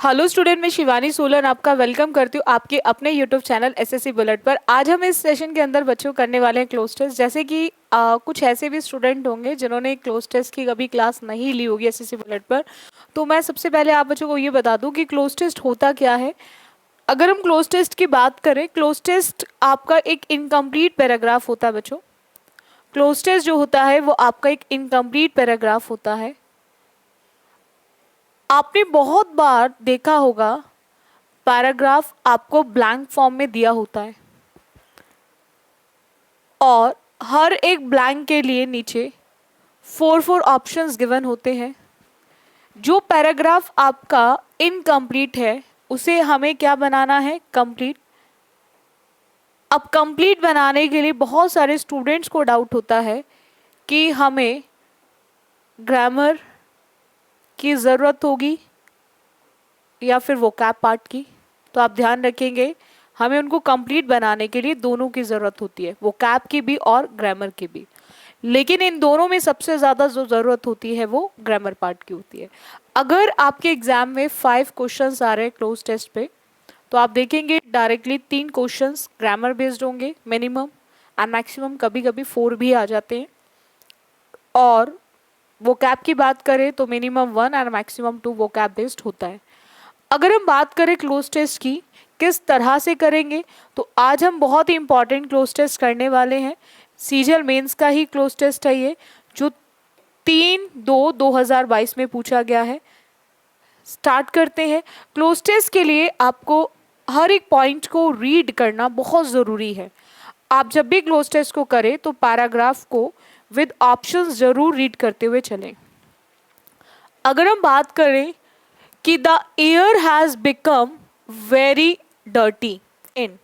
Hello student, मैं शिवानी सोलन आपका welcome करती हूँ आपके अपने यूट्यूब चैनल एसएससी बुलेट पर। आज हम इस सेशन के अंदर बच्चों करने वाले हैं क्लोज टेस्ट। जैसे कि कुछ ऐसे भी स्टूडेंट होंगे जिन्होंने क्लोज टेस्ट की कभी क्लास नहीं ली होगी एसएससी बुलेट पर, तो मैं सबसे पहले आप बच्चों को ये बता दूं कि क्लोज टेस्ट होता क्या है। अगर हम क्लोज टेस्ट की बात करें, क्लोज टेस्ट आपका एक इनकम्प्लीट पैराग्राफ होता है बच्चों। क्लोज टेस्ट जो होता है वो आपका एक इनकम्प्लीट पैराग्राफ होता है। आपने बहुत बार देखा होगा पैराग्राफ आपको ब्लैंक फॉर्म में दिया होता है और हर एक ब्लैंक के लिए नीचे 4 ऑप्शंस गिवन होते हैं। जो पैराग्राफ आपका इनकम्प्लीट है उसे हमें क्या बनाना है? कंप्लीट। अब कंप्लीट बनाने के लिए बहुत सारे स्टूडेंट्स को डाउट होता है कि हमें ग्रामर की ज़रूरत होगी या फिर वोकैब पार्ट की। तो आप ध्यान रखेंगे, हमें उनको कंप्लीट बनाने के लिए दोनों की ज़रूरत होती है, वोकैब की भी और ग्रामर की भी। लेकिन इन दोनों में सबसे ज़्यादा जो ज़रूरत होती है वो ग्रामर पार्ट की होती है। अगर आपके एग्जाम में 5 क्वेश्चंस आ रहे हैं क्लोज टेस्ट पे, तो आप देखेंगे डायरेक्टली 3 क्वेश्चंस ग्रामर बेस्ड होंगे मिनिमम, एंड मैक्सिमम कभी कभी 4 भी आ जाते हैं। और वोकैब की बात करें तो minimum 1 and maximum 2 vocab based होता है। अगर हम बात करें क्लोज टेस्ट की किस तरह से करेंगे, तो आज हम बहुत ही इंपॉर्टेंट क्लोज टेस्ट करने वाले हैं। सीजीएल मेंस का ही क्लोज टेस्ट है ये, जो 3/2/2022 में पूछा गया है। स्टार्ट करते हैं। क्लोज टेस्ट के लिए आपको हर एक पॉइंट को रीड करना बहुत ज़रूरी है। आप जब भी क्लोज टेस्ट को करें तो पैराग्राफ को विद ऑप्शंस जरूर रीड करते हुए चलें। अगर हम बात करें कि the air has become very dirty in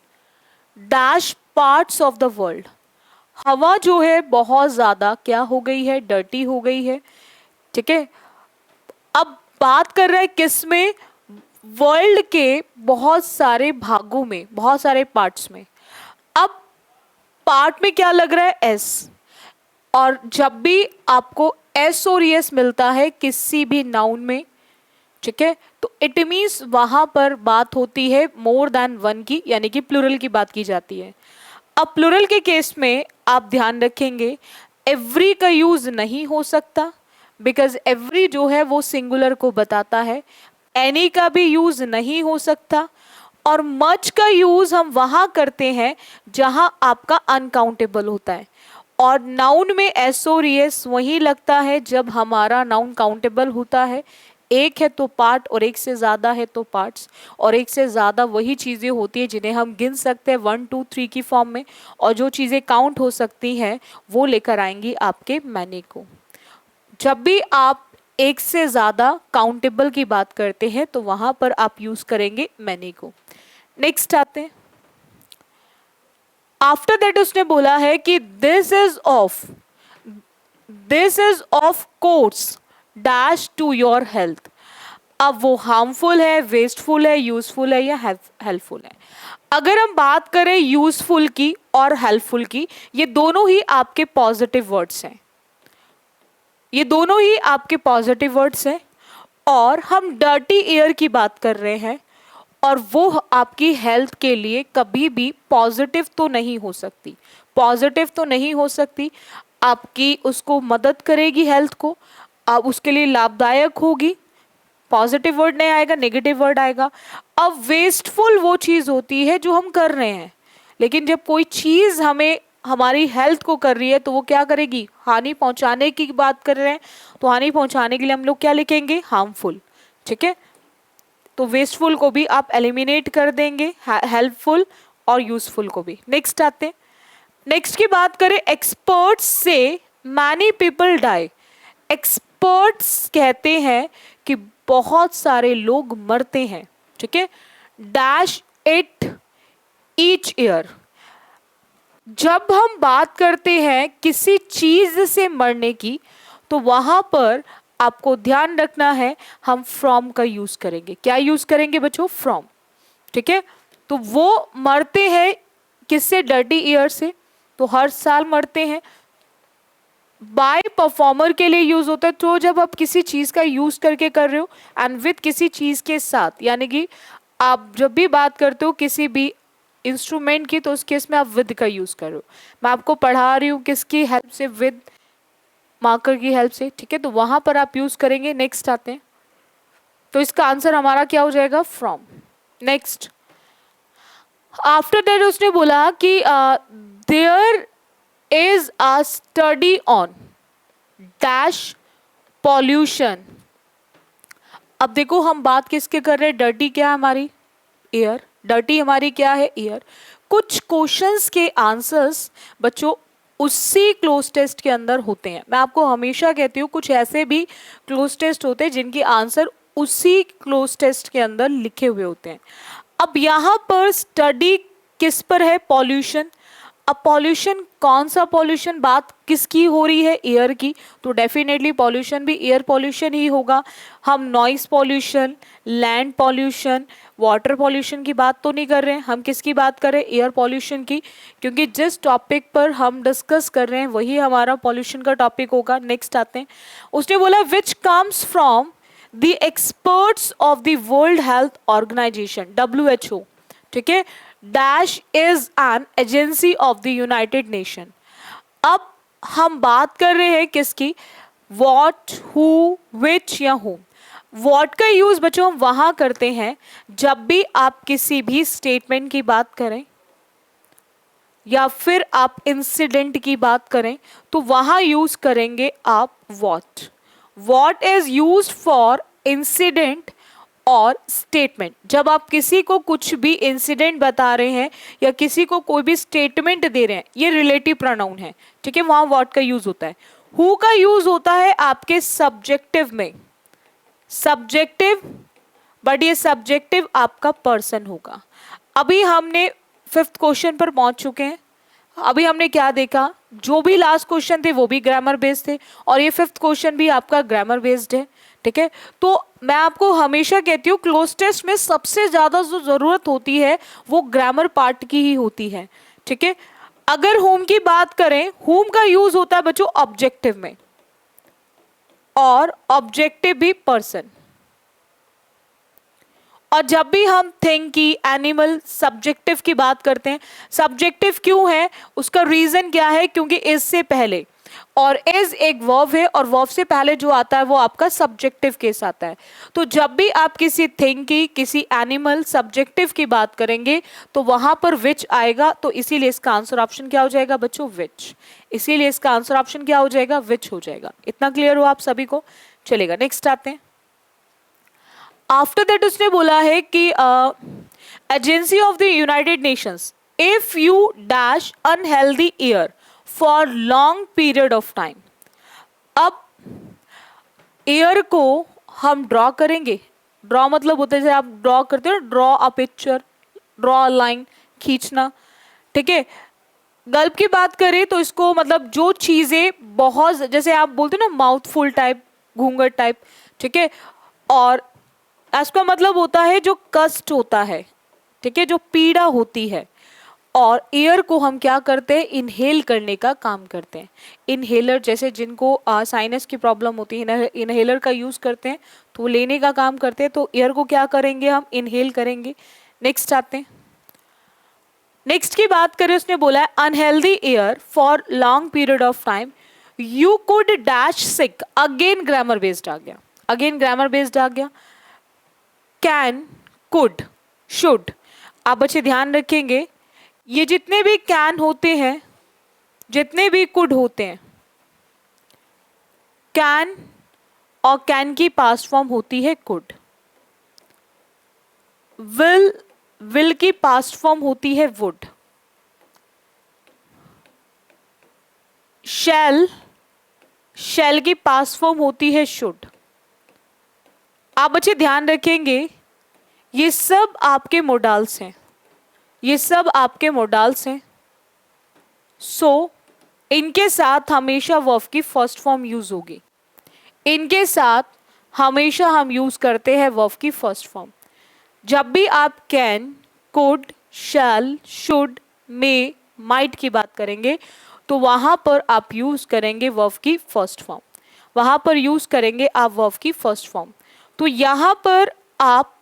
dash parts of the world, हवा जो है बहुत ज़्यादा क्या हो गई है? डर्टी हो गई है। ठीक है, अब बात कर रहे हैं किस में? वर्ल्ड के बहुत सारे भागों में, बहुत सारे पार्ट्स में। अब पार्ट में क्या लग रहा है? एस। और जब भी आपको एस और एस मिलता है किसी भी नाउन में, ठीक है, तो इट मीन्स वहां पर बात होती है मोर देन वन की, यानी कि प्लूरल की बात की जाती है। अब प्लूरल के केस में आप ध्यान रखेंगे एवरी का यूज नहीं हो सकता, बिकॉज एवरी जो है वो सिंगुलर को बताता है। एनी का भी यूज नहीं हो सकता, और मच का यूज हम वहां करते हैं जहां आपका अनकाउंटेबल होता है। और नाउन में एस और एस वही लगता है जब हमारा नाउन काउंटेबल होता है। एक है तो पार्ट और एक से ज़्यादा है तो पार्ट्स, और एक से ज़्यादा वही चीज़ें होती है जिन्हें हम गिन सकते हैं 1 2 3 की फॉर्म में, और जो चीज़ें काउंट हो सकती हैं वो लेकर आएंगी आपके मैनी को। जब भी आप एक से ज़्यादा काउंटेबल की बात करते हैं तो वहाँ पर आप यूज़ करेंगे मैनी को। नेक्स्ट आते हैं। आफ्टर दैट उसने बोला है कि this is of course dash to your health. अब वो हार्मफुल है, वेस्टफुल है, यूजफुल है या हेल्पफुल है। अगर हम बात करें यूजफुल की और हेल्पफुल की, ये दोनों ही आपके पॉजिटिव वर्ड्स हैं, ये दोनों ही आपके पॉजिटिव वर्ड्स हैं। और हम डर्टी एयर की बात कर रहे हैं, और वो आपकी हेल्थ के लिए कभी भी पॉजिटिव तो नहीं हो सकती, पॉजिटिव तो नहीं हो सकती। आपकी उसको मदद करेगी हेल्थ को, आप उसके लिए लाभदायक होगी। पॉजिटिव वर्ड नहीं आएगा, नेगेटिव वर्ड आएगा। अब वेस्टफुल वो चीज़ होती है जो हम कर रहे हैं, लेकिन जब कोई चीज़ हमें हमारी हेल्थ को कर रही है तो वो क्या करेगी? हानि पहुंचाने की बात कर रहे हैं, तो हानि पहुंचाने के लिए हम लोग क्या लिखेंगे? हार्मफुल। ठीक है, तो वेस्टफुल को भी आप एलिमिनेट कर देंगे, हेल्पफुल और यूजफुल को भी। नेक्स्ट आते हैं। नेक्स्ट की बात करें, एक्सपर्ट्स से मैनी पीपल डाई। एक्सपर्ट्स कहते हैं कि बहुत सारे लोग मरते हैं। ठीक है, डैश इट ईच ईयर। जब हम बात करते हैं किसी चीज से मरने की, तो वहां पर आपको ध्यान रखना है हम फ्रॉम का यूज करेंगे। क्या यूज करेंगे बच्चों? फ्रॉम। ठीक है, तो वो मरते हैं किससे? डर्टी ईयर से। तो हर साल मरते हैं, बाय परफॉर्मर के लिए यूज होता है, तो जब आप किसी चीज का यूज करके कर रहे हो, एंड विथ किसी चीज के साथ, यानी कि आप जब भी बात करते हो किसी भी इंस्ट्रूमेंट की, तो उस केस में आप विद का यूज कर रहे हो। मैं आपको पढ़ा रही हूँ किसकी हेल्प से, विद मार्कर की हेल्प से, ठीक है, तो वहां पर आप यूज करेंगे। नेक्स्ट आते हैं, तो इसका आंसर हमारा क्या हो जाएगा, फ्रॉम। नेक्स्ट, आफ्टर दैट उसने बोला कि there is a study on dash pollution. अब देखो हम बात किसके कर रहे हैं, डर्टी क्या है हमारी, एयर। डर्टी हमारी क्या है, एयर। कुछ क्वेश्चंस के आंसर्स बच्चों उसी क्लोज टेस्ट के अंदर होते हैं। मैं आपको हमेशा कहती हूँ कुछ ऐसे भी क्लोज टेस्ट होते हैं जिनके आंसर उसी क्लोज टेस्ट के अंदर लिखे हुए होते हैं। अब यहाँ पर स्टडी किस पर है, पॉल्यूशन। अब पॉल्यूशन कौन सा पॉल्यूशन, बात किसकी हो रही है, एयर की, तो डेफिनेटली पॉल्यूशन भी एयर पॉल्यूशन ही होगा। हम noise pollution, land pollution, water pollution की बात तो नहीं कर रहे हैं, हम किसकी बात कर रहे हैं, एयर पॉल्यूशन की, क्योंकि जिस टॉपिक पर हम डिस्कस कर रहे हैं वही हमारा पॉल्यूशन का टॉपिक होगा। नेक्स्ट आते हैं, उसने बोला which comes from the experts of the World Health Organization, WHO, ठीक है, dash is an agency of the United Nation. अब हम बात कर रहे हैं किसकी, वॉट, हु, विच या होम। वॉट का यूज बच्चों हम वहां करते हैं जब भी आप किसी भी स्टेटमेंट की बात करें या फिर आप इंसिडेंट की बात करें, तो वहां यूज करेंगे आप what. What is used for incident और स्टेटमेंट। जब आप किसी को कुछ भी इंसिडेंट बता रहे हैं या किसी को कोई भी स्टेटमेंट दे रहे हैं, ये रिलेटिव प्रोनाउन है, ठीक है, वहां व्हाट का यूज होता है। हु का यूज होता है आपके सब्जेक्टिव में, सब्जेक्टिव, बट ये सब्जेक्टिव आपका पर्सन होगा। अभी हमने 5th क्वेश्चन पर पहुंच चुके हैं। अभी हमने क्या देखा, जो भी लास्ट क्वेश्चन थे वो भी ग्रामर बेस्ड थे, और ये 5th क्वेश्चन भी आपका ग्रामर बेस्ड है, ठीक है। तो मैं आपको हमेशा कहती हूँ क्लोज टेस्ट में सबसे ज्यादा जो जरूरत होती है वो ग्रामर पार्ट की ही होती है, ठीक है। अगर होम की बात करें, होम का यूज होता है बच्चों ऑब्जेक्टिव में, और ऑब्जेक्टिव भी पर्सन। और जब भी हम थिंग की, एनिमल, सब्जेक्टिव की बात करते हैं, सब्जेक्टिव क्यों है, उसका रीजन क्या है, क्योंकि इज से पहले, और इज एक वर्ब है और वर्ब से पहले जो आता है वो आपका सब्जेक्टिव केस आता है। तो जब भी आप किसी थिंग की, किसी एनिमल, सब्जेक्टिव की बात करेंगे तो वहां पर विच आएगा, तो इसीलिए इसका आंसर ऑप्शन क्या हो जाएगा बच्चों, विच। इसीलिए इसका आंसर ऑप्शन क्या हो जाएगा, विच हो जाएगा। इतना क्लियर हो आप सभी को, चलेगा। नेक्स्ट आते हैं, आफ्टर दैट उसने बोला है कि agency of the United Nations, if you dash unhealthy air for long period of time. अब एयर को हम ड्रॉ करेंगे, ड्रॉ मतलब होता है जैसे आप ड्रॉ करते हो, draw a picture, draw a line, खींचना, ठीक है। गल्प की बात करें तो इसको मतलब जो चीजें बहुत, जैसे आप बोलते हो ना माउथफुल टाइप, घूंघट टाइप, ठीक है, और इसका मतलब होता है जो कष्ट होता है, ठीक है, जो पीड़ा होती है। और एयर को हम क्या करते हैं, इनहेल करने का काम करते हैं। इनहेलर जैसे जिनको साइनस की प्रॉब्लम होती है, इनहेलर का यूज करते हैं, तो वो लेने का काम करते हैं। तो एयर को क्या करेंगे, हम इनहेल करेंगे। नेक्स्ट आते हैं, नेक्स्ट की बात करें, उसने बोला है unhealthy air for long period of time you could dash sick. Again grammar based आ गया, अगेन ग्रामर बेस्ड आ गया। कैन, कुड, शुड, आप बच्चे ध्यान रखेंगे, ये जितने भी कैन होते हैं, जितने भी कुड होते हैं, कैन और कैन की पास्ट फॉर्म होती है कुड। विल, विल की पास्ट फॉर्म होती है वुड। शैल, शैल की पास्ट फॉर्म होती है शुड। आप बच्चे ध्यान रखेंगे, ये सब आपके मोडाल्स हैं, ये सब आपके मोडाल्स हैं। सो इनके साथ हमेशा वर्ब की फर्स्ट फॉर्म यूज होगी, इनके साथ हमेशा हम यूज करते हैं वर्ब की फर्स्ट फॉर्म। जब भी आप can, could, shall, should, may, might की बात करेंगे तो वहां पर आप यूज करेंगे वर्ब की फर्स्ट फॉर्म, वहां पर यूज करेंगे आप वर्ब की फर्स्ट फॉर्म। तो यहां पर आप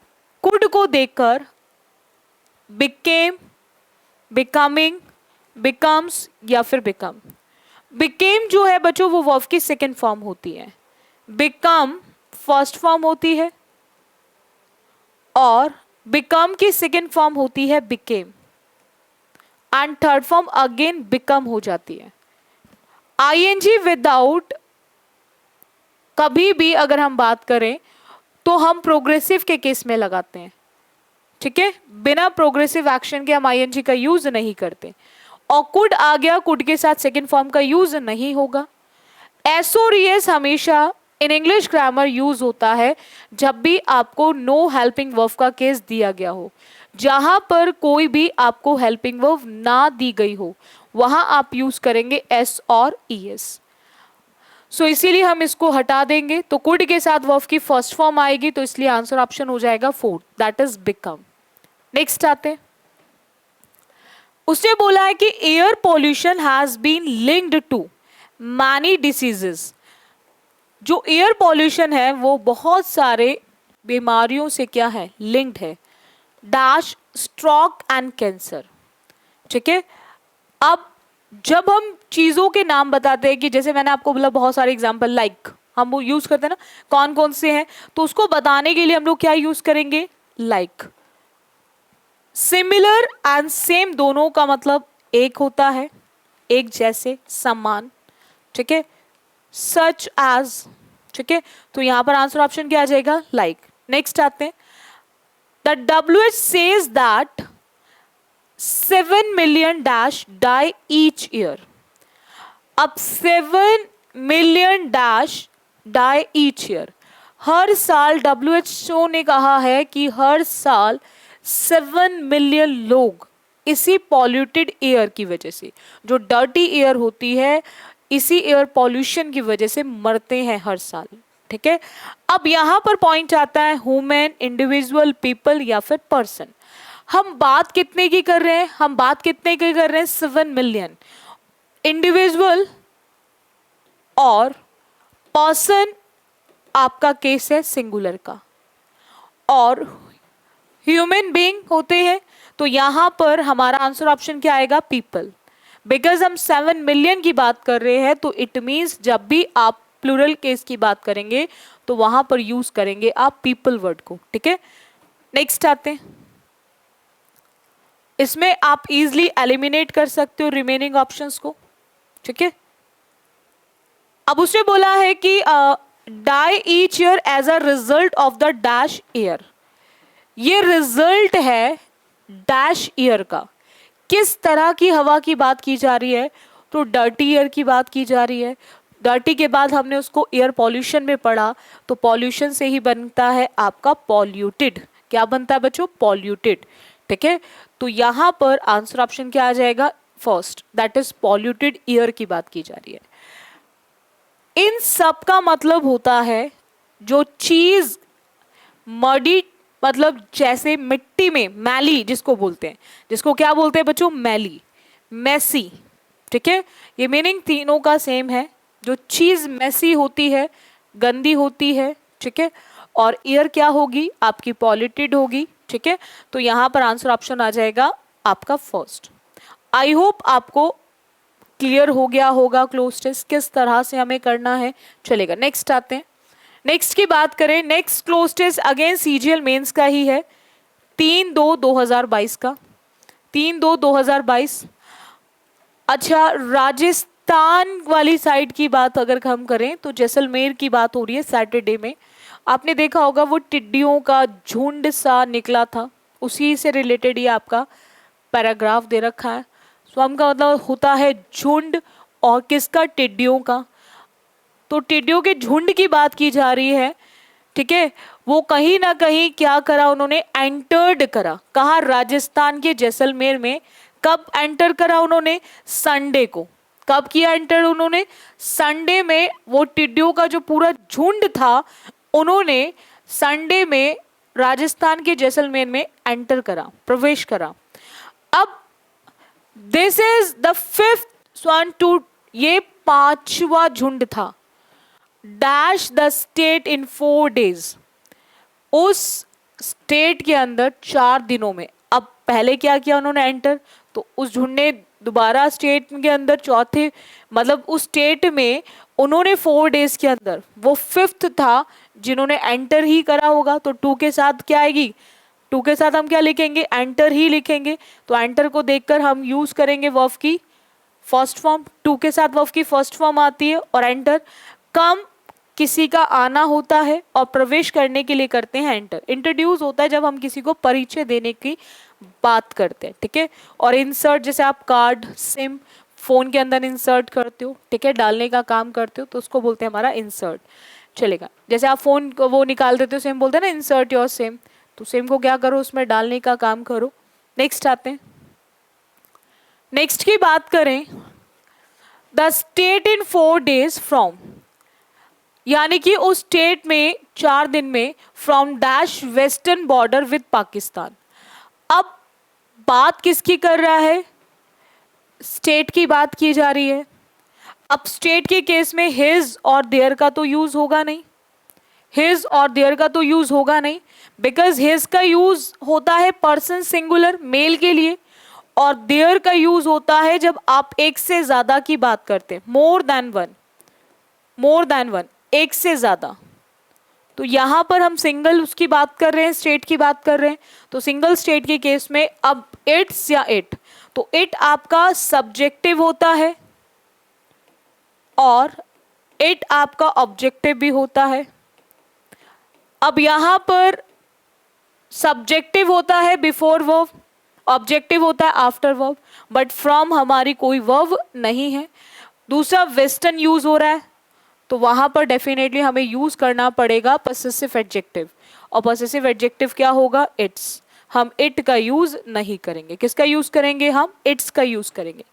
कुड को देखकर बिकेम, बिकमिंग, बिकम्स या फिर बिकम, बिकेम जो है बच्चों वो वर्ब की सेकेंड फॉर्म होती है, बिकम फर्स्ट फॉर्म होती है और बिकम की सेकेंड फॉर्म होती है became and third form again become हो जाती है। आईएनजी विदाउट कभी भी अगर हम बात करें तो हम प्रोग्रेसिव के केस में लगाते हैं, ठीक है, बिना प्रोग्रेसिव एक्शन के हम आईएनजी का यूज नहीं करते। और कुड आ गया, कुड के साथ सेकेंड फॉर्म का यूज नहीं होगा। एस और एस हमेशा इन इंग्लिश ग्रामर यूज होता है जब भी आपको नो हेल्पिंग वर्ब का केस दिया गया हो, जहां पर कोई भी आपको हेल्पिंग वर्ब ना दी गई हो वहां आप यूज करेंगे एस और ईएस। सो इसीलिए हम इसको हटा देंगे, तो कुड के साथ वर्ब की फर्स्ट फॉर्म आएगी, तो इसलिए आंसर ऑप्शन हो जाएगा 4, दैट इज बिकम। नेक्स्ट आते हैं, उसने बोला है कि air pollution has been linked to many diseases. जो एयर पॉल्यूशन है वो बहुत सारे बीमारियों से क्या है, लिंक्ड है, डैश स्ट्रोक एंड कैंसर, ठीक है। अब जब हम चीजों के नाम बताते हैं कि जैसे मैंने आपको बोला बहुत सारे एग्जांपल लाइक हम वो यूज करते हैं ना, कौन कौन से हैं, तो उसको बताने के लिए हम लोग क्या यूज करेंगे, लाइक। सिमिलर एंड सेम दोनों का मतलब एक होता है, एक जैसे, समान, ठीक है, सच एज, ठीक है। तो यहां पर आंसर ऑप्शन क्या आ जाएगा, लाइक। नेक्स्ट आते हैं, the WHO says that 7 million dash die each year. अब 7 million dash die each year, हर साल WHO ने कहा है कि हर साल 7 मिलियन लोग इसी पॉल्यूटेड एयर की वजह से, जो डर्टी एयर होती है, इसी एयर पॉल्यूशन की वजह से मरते हैं हर साल, ठीक है। अब यहां पर पॉइंट आता है ह्यूमन, इंडिविजुअल, पीपल या फिर पर्सन। हम बात कितने की कर रहे हैं, हम बात कितने की कर रहे हैं, 7 मिलियन। इंडिविजुअल और पर्सन आपका केस है सिंगुलर का, और ह्यूमन बीइंग होते हैं, तो यहां पर हमारा आंसर ऑप्शन क्या आएगा, पीपल। बिकॉज हम 7 मिलियन की बात कर रहे हैं, तो इट मीन्स जब भी आप प्लूरल केस की बात करेंगे तो वहां पर यूज करेंगे आप पीपल वर्ड को, ठीक है। नेक्स्ट आते हैं, इसमें आप इजीली एलिमिनेट कर सकते हो रिमेनिंग ऑप्शंस को, ठीक है। अब उसने बोला है कि die each year as a result of the dash year. ये रिजल्ट है डैश ईयर का, किस तरह की हवा की बात की जा रही है, तो डर्टी एयर की बात की जा रही है। डर्टी के बाद हमने उसको एयर पॉल्यूशन में पढ़ा, तो पॉल्यूशन से ही बनता है आपका पॉल्यूटेड। क्या बनता है बच्चों, पॉल्यूटेड, ठीक है। तो यहां पर आंसर ऑप्शन क्या आ जाएगा, first, that is polluted air की बात की जा रही है। इन सब का मतलब होता है जो चीज मडी, मतलब जैसे मिट्टी में मैली जिसको बोलते हैं, जिसको क्या बोलते हैं बच्चों, मैली, मैसी, ठीक है। ये मीनिंग तीनों का सेम है, जो चीज मैसी होती है, गंदी होती है, ठीक है, और एयर क्या होगी आपकी, पॉल्यूटेड होगी, ठीक है। तो यहां पर आंसर ऑप्शन आ जाएगा आपका फर्स्ट। आई होप आपको क्लियर हो गया होगा क्लोज टेस्ट किस तरह से हमें करना है, चलेगा। नेक्स्ट आते हैं, नेक्स्ट की बात करें, next cloze test again CGL mains का ही है, 3/2/2022 का, 3/2/2022। अच्छा, राजस्थान वाली साइड की बात अगर हम करें तो जैसलमेर की बात हो रही है। सैटरडे में आपने देखा होगा वो टिड्डियों का झुंड सा निकला था, उसी से रिलेटेड ये आपका पैराग्राफ दे रखा है। स्वयं का मतलब होता है झुंड, और किसका, टिड्डियों का। तो टिड्डियों के झुंड की बात की जा रही है, ठीक है। वो कहीं ना कहीं क्या करा उन्होंने, एंटर्ड करा, कहा, राजस्थान के जैसलमेर में। कब एंटर करा उन्होंने, संडे को। कब किया एंटर उन्होंने, संडे में। वो टिड्डियों का जो पूरा झुंड था उन्होंने संडे में राजस्थान के जैसलमेर में एंटर करा, प्रवेश करा। अब this is the 5th swarm to, ये पांचवा झुंड था। Dash the state in 4 days, उस स्टेट के अंदर 4 दिनों में। अब पहले क्या किया उन्होंने, एंटर, तो उस झुंड ने दोबारा स्टेट के अंदर चौथे, मतलब उस स्टेट में उन्होंने 4 days के अंदर, वो 5th था जिन्होंने एंटर ही करा होगा, तो 2 के साथ क्या आएगी, 2 के साथ हम क्या लिखेंगे, एंटर ही लिखेंगे। तो एंटर को देखकर हम यूज करेंगे वर्ब की फर्स्ट फॉर्म, 2 के साथ वर्ब की फर्स्ट फॉर्म आती है। और एंटर, कम किसी का आना होता है और प्रवेश करने के लिए करते हैं एंटर। इंट्रोड्यूस होता है जब हम किसी को परिचय देने की बात करते हैं, ठीक है। और इंसर्ट, जैसे आप कार्ड, सिम फोन के अंदर इंसर्ट करते हो, ठीक है, डालने का काम करते हो, तो उसको बोलते हैं हमारा इंसर्ट, चलेगा। जैसे आप फोन को वो निकाल देते हो, सिम बोलते हैं ना, इंसर्ट योर सिम, तो सिम को क्या करो, उसमें डालने का काम करो। नेक्स्ट आते हैं, नेक्स्ट की बात करें, the state in 4 days from, यानी कि उस स्टेट में 4 दिन में, from dash western border with Pakistan. अब बात किसकी कर रहा है, स्टेट की बात की जा रही है। अब स्टेट के केस में हिज और देयर का तो यूज होगा नहीं, हिज और देयर का तो यूज होगा नहीं, बिकॉज हिज का यूज होता है पर्सन सिंगुलर मेल के लिए, और देयर का यूज होता है जब आप एक से ज्यादा की बात करते हैं, more than one, more than one, एक से ज्यादा। तो यहां पर हम सिंगल उसकी बात कर रहे हैं, स्टेट की बात कर रहे हैं, तो सिंगल स्टेट के केस में अब इट्स या इट, तो इट आपका सब्जेक्टिव होता है और इट आपका ऑब्जेक्टिव भी होता है। अब यहां पर सब्जेक्टिव होता है बिफोर वर्ब, ऑब्जेक्टिव होता है आफ्टर वर्ब, बट फ्रॉम हमारी कोई वर्ब नहीं है। दूसरा वेस्टर्न यूज हो रहा है, तो वहां पर डेफिनेटली हमें यूज करना पड़ेगा पॉसेसिव एडजेक्टिव, और पॉसेसिव एडजेक्टिव क्या होगा, इट्स। हम इट का यूज नहीं करेंगे, किसका यूज करेंगे, हम इट्स का यूज करेंगे।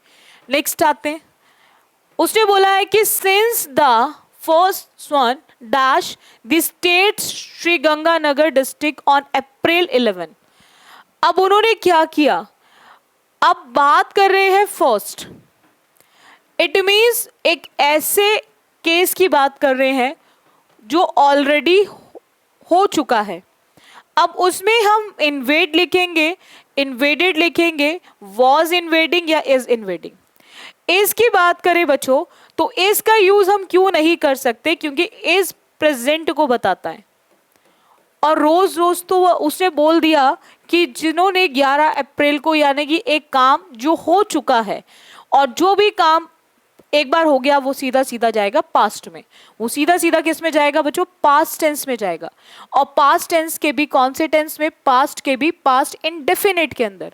नेक्स्ट आते हैं, उसने बोला है कि since the first one dash the state Shri Ganganagar district on April 11। अब उन्होंने क्या किया, अब बात कर रहे हैं फर्स्ट, इट मीन्स एक ऐसे केस की बात कर रहे हैं जो ऑलरेडी हो चुका है। अब उसमें हम इन्वेड लिखेंगे, इन्वेडेड लिखेंगे, वॉज इन्वेडिंग या इज इन्वेडिंग। इज की बात करें बच्चों, तो इज का यूज हम क्यों नहीं कर सकते, क्योंकि इज प्रेजेंट को बताता है, और रोज रोज तो उसने बोल दिया कि जिन्होंने 11 अप्रैल को, यानी कि एक काम जो हो चुका है, और जो भी काम एक बार हो गया वो सीधा सीधा जाएगा पास्ट में, वो सीधा सीधा किस में जाएगा बच्चों, पास्ट टेंस में जाएगा। और पास्ट टेंस के भी कौन से टेंस में, पास्ट के भी पास्ट इंडेफिनिट के अंदर।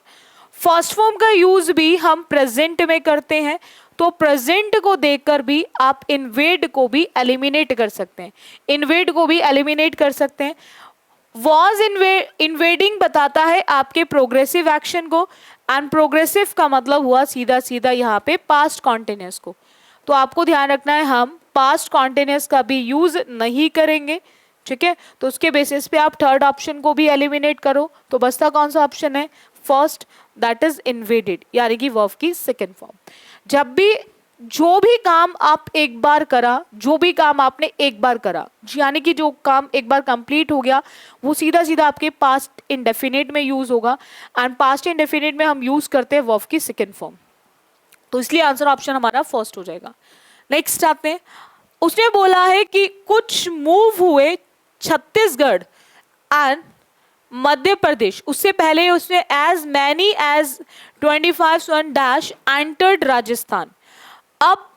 फर्स्ट फॉर्म का यूज भी हम प्रेजेंट में करते हैं, तो प्रेजेंट को देखकर भी आप इन्वेड को भी एलिमिनेट कर सकते हैं, इन्वेड को भी एलिमिनेट कर सकते हैं। वॉज इन्वेडिंग बताता है आपके प्रोग्रेसिव एक्शन को, एंड प्रोग्रेसिव का मतलब हुआ सीधा सीधा यहाँ पे पास्ट कॉन्टिन्यूस को। तो आपको ध्यान रखना है, हम पास्ट कॉन्टिन्यूस का भी यूज नहीं करेंगे, ठीक है। तो उसके बेसिस पे आप थर्ड ऑप्शन को भी एलिमिनेट करो, तो बचता कौन सा ऑप्शन है, फर्स्ट, दैट इज इन्वेडेड, यानी कि वर्ब की सेकेंड फॉर्म। जब भी जो भी काम आप एक बार करा, जो भी काम आपने एक बार करा, यानी कि जो काम एक बार कंप्लीट हो गया, वो सीधा सीधा आपके पास्ट इंडेफिनिट में यूज होगा, एंड पास्ट इंडेफिनिट में हम यूज करते हैं वर्ब की सेकेंड फॉर्म, तो इसलिए आंसर ऑप्शन हमारा फर्स्ट हो जाएगा। नेक्स्ट आते हैं, उसने बोला है कि कुछ मूव हुए छत्तीसगढ़ एंड मध्य प्रदेश, उससे पहले उसने as many as 25 one dash entered Rajasthan. अब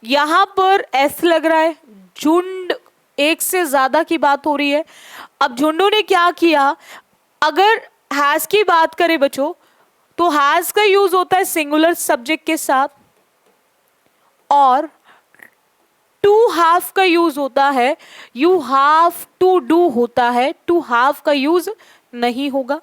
यहां पर ऐसा लग रहा है झुंड, एक से ज्यादा की बात हो रही है। अब झुंडों ने क्या किया, अगर हैज की बात करें बच्चों, तो हैज का यूज होता है सिंगुलर सब्जेक्ट के साथ, और टू हैव का यूज होता है, यू हैव टू डू होता है, टू हैव का यूज नहीं होगा,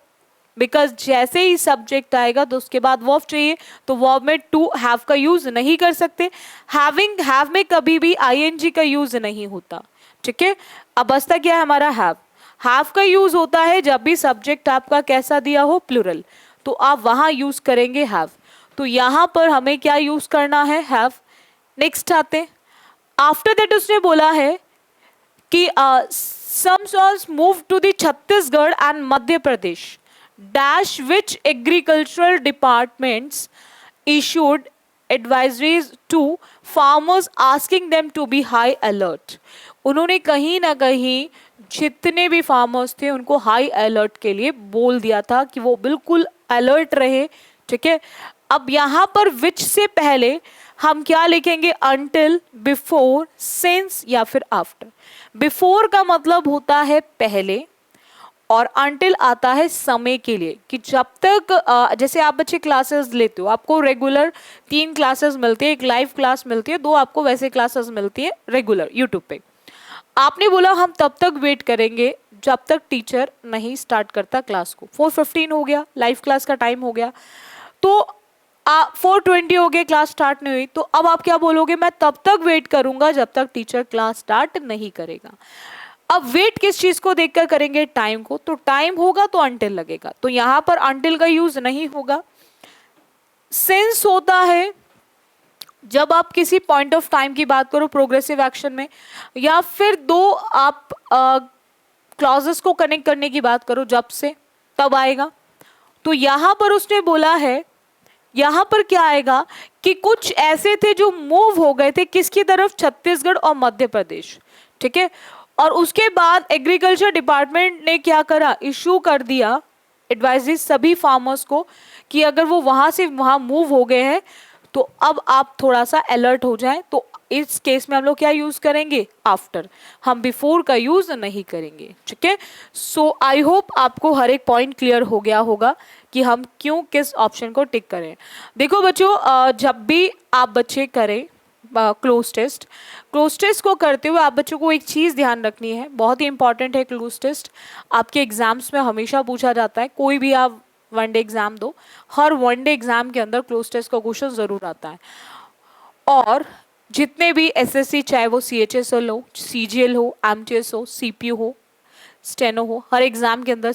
बिकॉज जैसे ही सब्जेक्ट आएगा तो उसके बाद वर्ब चाहिए, तो वर्ब में टू हैव का यूज नहीं कर सकते। हैविंग, हैव में कभी भी आईएनजी का यूज नहीं होता, ठीक है। अब बचता क्या है हमारा हैव, हैव का यूज होता है जब भी सब्जेक्ट आपका कैसा दिया हो, प्लूरल, तो आप वहां यूज करेंगे हैव। तो यहाँ पर हमें क्या यूज करना है, हैव। नेक्स्ट आते, आफ्टर दैट उसने बोला है कि some songs moved to the Chhattisgarh and Madhya Pradesh dash which agricultural departments issued advisories to farmers asking them to be high alert। उन्होंने कहीं ना कहीं जितने भी फार्मर्स थे उनको हाई अलर्ट के लिए बोल दिया था कि वो बिल्कुल अलर्ट रहे। ठीक है, अब यहाँ पर विच से पहले हम क्या लिखेंगे, अंटिल, बिफोर, सिंस या फिर आफ्टर। बिफोर का मतलब होता है पहले और अंटिल आता है समय के लिए, कि जब तक जैसे आप बच्चे क्लासेस लेते हो, आपको रेगुलर 3 क्लासेस मिलती है, एक लाइव क्लास मिलती है, 2 आपको वैसे क्लासेस मिलती है रेगुलर यूट्यूब पे। आपने बोला हम तब तक वेट करेंगे जब तक टीचर नहीं स्टार्ट करता क्लास को। 4:15 हो गया, लाइव क्लास का टाइम हो गया, तो 4:20 हो गए, क्लास स्टार्ट नहीं हुई, तो अब आप क्या बोलोगे, मैं तब तक वेट करूंगा जब तक टीचर क्लास स्टार्ट नहीं करेगा। अब वेट किस चीज को देखकर करेंगे, टाइम को, तो टाइम होगा तो अंटिल लगेगा, तो यहां पर अंटिल का यूज नहीं होगा। सिंस होता है जब आप किसी पॉइंट ऑफ टाइम की बात करो प्रोग्रेसिव एक्शन में, या फिर 2 आप क्लॉजेस को कनेक्ट करने की बात करो, जब से तब आएगा। तो यहां पर उसने बोला है, यहां पर क्या आएगा कि कुछ ऐसे थे जो मूव हो गए थे किसकी तरफ, छत्तीसगढ़ और मध्य प्रदेश। ठीक है, और उसके बाद एग्रीकल्चर डिपार्टमेंट ने क्या करा, इशू कर दिया एडवाइजरी सभी फार्मर्स को कि अगर वो वहां से वहां मूव हो गए हैं तो अब आप थोड़ा सा अलर्ट हो जाएं। तो इस केस में हम लोग क्या यूज करेंगे, आफ्टर, हम बिफोर का यूज नहीं करेंगे। ठीक है, सो आई होप आपको हर एक पॉइंट क्लियर हो गया होगा कि हम क्यों किस ऑप्शन को टिक करें। देखो बच्चों, जब भी आप बच्चे करें क्लोज टेस्ट को करते हुए आप बच्चों को एक चीज़ ध्यान रखनी है, बहुत ही इंपॉर्टेंट है क्लोज टेस्ट, आपके एग्जाम्स में हमेशा पूछा जाता है। कोई भी आप 1 डे एग्जाम दो, हर 1 डे एग्जाम के अंदर क्लोज टेस्ट का क्वेश्चन जरूर आता है। और जितने भी एसएससी, चाहे वो CHSL हो, CGL हो, MTS हो, CPU हो, स्टेनो हो, हर एग्जाम के अंदर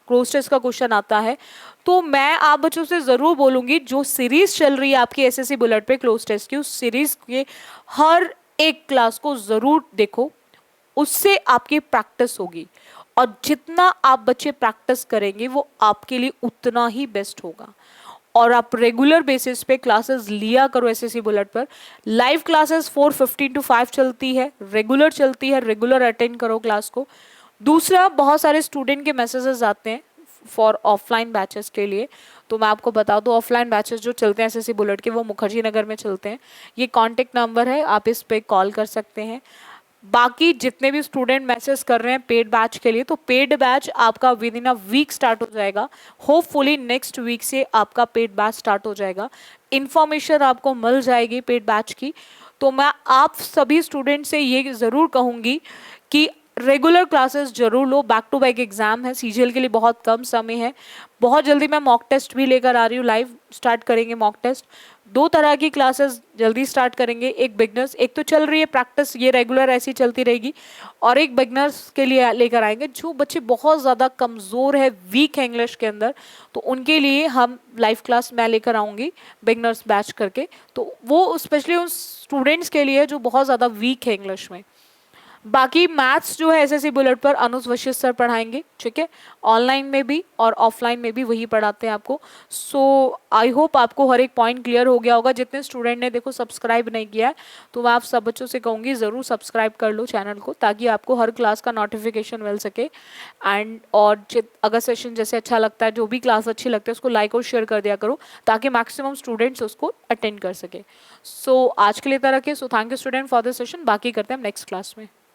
क्लोज टेस्ट का क्वेश्चन आता है। तो मैं आप बच्चों से जरूर बोलूंगी, जो सीरीज चल रही है आपकी एसएससी बुलेट पे क्लोज टेस्ट की, उस सीरीज के हर एक क्लास को जरूर देखो, उससे आपकी प्रैक्टिस होगी, और जितना आप बच्चे प्रैक्टिस करेंगे वो आपके लिए उतना ही बेस्ट होगा। और आप रेगुलर बेसिस पे क्लासेस लिया करो एसएससी बुलेट पर। लाइव क्लासेस 4:15 to 5 चलती है, रेगुलर चलती है, रेगुलर अटेंड करो क्लास को। दूसरा, बहुत सारे स्टूडेंट के मैसेजेस आते हैं फॉर ऑफलाइन बैचेस के लिए, तो मैं आपको बता दूं ऑफलाइन बैचेस जो चलते हैं एसएससी बुलेट के वो मुखर्जी नगर में चलते हैं। ये कॉन्टेक्ट नंबर है, आप इस पे कॉल कर सकते हैं। बाकी जितने भी स्टूडेंट मैसेज कर रहे हैं पेड बैच के लिए, तो पेड बैच आपका within a week start हो जाएगा। होपफुली नेक्स्ट वीक से आपका पेड बैच स्टार्ट हो जाएगा, इन्फॉर्मेशन आपको मिल जाएगी पेड बैच की। तो मैं आप सभी स्टूडेंट से ये ज़रूर कहूँगी कि रेगुलर क्लासेस जरूर लो, बैक टू बैक एग्जाम है, सीजीएल के लिए बहुत कम समय है। बहुत जल्दी मैं मॉक टेस्ट भी लेकर आ रही हूँ, लाइव स्टार्ट करेंगे मॉक टेस्ट। 2 तरह की क्लासेस जल्दी स्टार्ट करेंगे, एक बिगनर्स, एक तो चल रही है प्रैक्टिस, ये रेगुलर ऐसी चलती रहेगी, और एक बिगनर्स के लिए लेकर आएंगे जो बच्चे बहुत ज़्यादा कमज़ोर है, वीक है इंग्लिश के अंदर, तो उनके लिए हम लाइव क्लास मैं लेकर आऊँगी बिगनर्स बैच करके। तो वो स्पेशली उन स्टूडेंट्स के लिए जो बहुत ज़्यादा वीक है इंग्लिश में। बाकी मैथ्स जो है एसएससी बुलेट पर अनुज वशिष्ठ सर पढ़ाएंगे। ठीक है, ऑनलाइन में भी और ऑफलाइन में भी वही पढ़ाते हैं आपको। सो आई होप आपको हर एक पॉइंट क्लियर हो गया होगा। जितने स्टूडेंट ने देखो सब्सक्राइब नहीं किया है, तो मैं आप सब बच्चों से कहूँगी ज़रूर सब्सक्राइब कर लो चैनल को, ताकि आपको हर क्लास का नोटिफिकेशन मिल सके। एंड और अगर सेशन जैसे अच्छा लगता है, जो भी क्लास अच्छी लगती है, उसको लाइक और शेयर कर दिया करो, ताकि मैक्सिमम स्टूडेंट्स उसको अटेंड कर सके। सो आज के लिए तरह के, so thank you student for this session. बाकी करते हैं हम नेक्स्ट क्लास में।